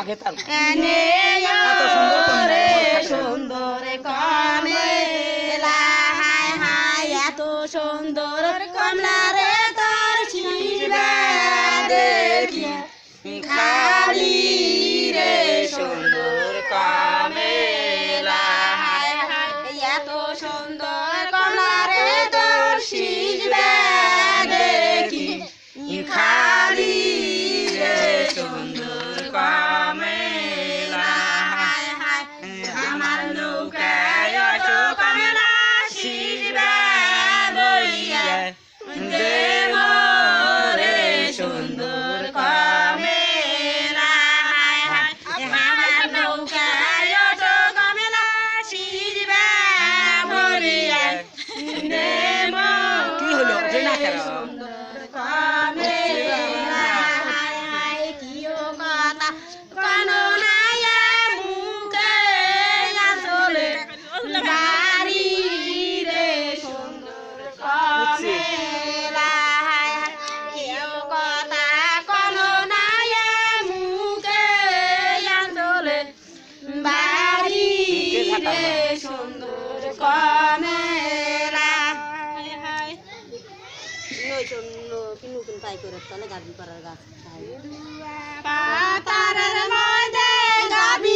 খেতাম এনে এত সুন্দর কন্যা রে আমার কাছে। সুন্দর কমলা হায় হায় এত সুন্দর কমলা রে তোর শিবা দেখি খালি রে সুন্দর কমলা হায় হায় এত সুন্দর কমলা রে তোর শিবা দেখি খালি রে সুন্দর কমলা হায় হায় আমার নৌকায় ওঠো কমলা শিবা বইয়া দেব রে সুন্দর কমলা হায় হায় আমার নৌকায় ওঠো কমলা শিবা বইয়া দেব কি হলো যে না কেন সুন্দর কমলা হায় হায় কিও কথা কানো নাই মুখে আসলে বাড়ি রে সুন্দর কমলা হায় হায় কিও কথা কানো নাই মুখে আসলে বাড়ি রে সুন্দর কমলা হায় হায় নতুন তাই করে তাহলে গাভী করার গাছ পাতার মধ্যে গাভী